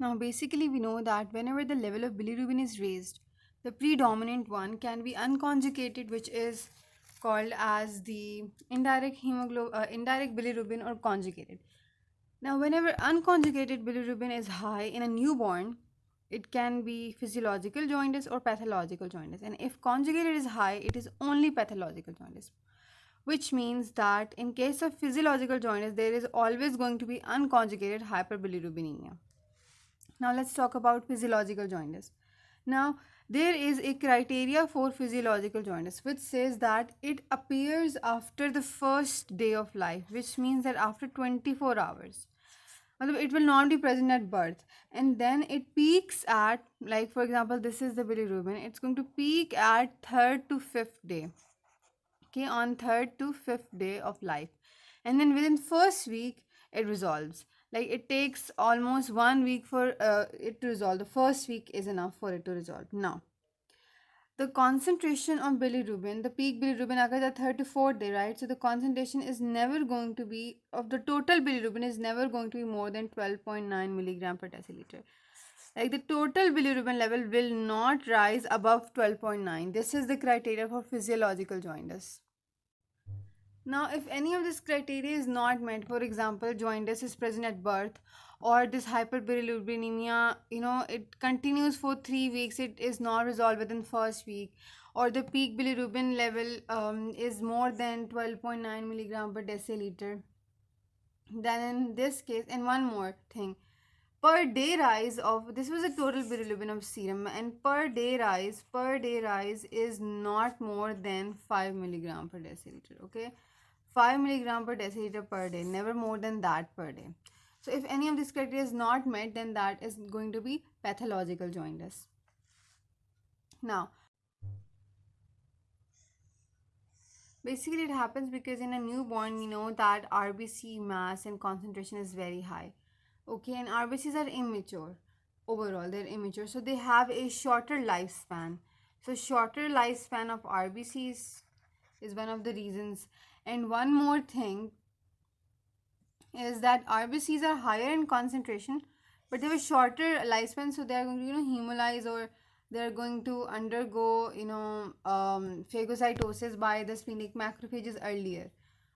Now, basically, we know that whenever the level of bilirubin is raised, the predominant one can be unconjugated, which is called as the indirect bilirubin or conjugated. Now, whenever unconjugated bilirubin is high in a newborn, it can be physiological jaundice or pathological jaundice. And if conjugated is high, it is only pathological jaundice, which means that in case of physiological jaundice, there is always going to be unconjugated hyperbilirubinemia. Now let's talk about physiological jaundice. Now there is a criteria for physiological jaundice which says that it appears after the first day of life, which means that after 24 hours. It will not be present at birth, and then it peaks at, like for example, this is the bilirubin. It's going to peak at third to fifth day. Okay, on third to fifth day of life, and then within first week it resolves. Like it takes almost 1 week for it to resolve. The first week is enough for it to resolve. Now the concentration of bilirubin, the peak bilirubin occurs at third to fourth day, right? So the concentration is never going to be, of the total bilirubin, is never going to be more than 12.9 milligram per deciliter. Like the total bilirubin level will not rise above 12.9. This is the criteria for physiological jaundice. Now, if any of this criteria is not met, for example, jaundice is present at birth, or this hyperbilirubinemia, it continues for 3 weeks, it is not resolved within first week, or the peak bilirubin level is more than 12.9 milligram per deciliter, then in this case, and one more thing, per day rise of, this was a total bilirubin of serum, and per day rise is not more than 5 milligram per deciliter. Okay, 5 milligram per deciliter per day, never more than that per day. So if any of these criteria is not met, then that is going to be pathological jaundice. Now basically it happens because in a newborn we know that RBC mass and concentration is very high. Okay, and RBCs are immature. Overall they're immature, so they have a shorter lifespan. So shorter lifespan of RBCs is one of the reasons. And one more thing is that RBCs are higher in concentration, but they have a shorter lifespan, so they are going to hemolyze, or they are going to undergo phagocytosis by the splenic macrophages earlier.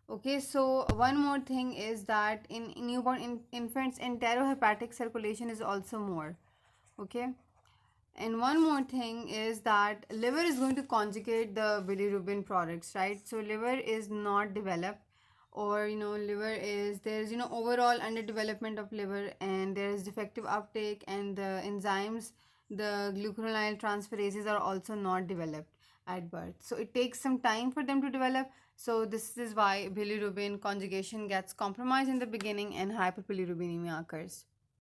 Okay, so one more thing is that in newborn infants, enterohepatic circulation is also more. Okay, and one more thing is that liver is going to conjugate the bilirubin products, right? So liver is not developed, or liver is, there's overall underdevelopment of liver, and there is defective uptake, and the enzymes, the glucuronide transferases are also not developed at birth, so it takes some time for them to develop. So this is why bilirubin conjugation gets compromised in the beginning and hyperbilirubinemia occurs.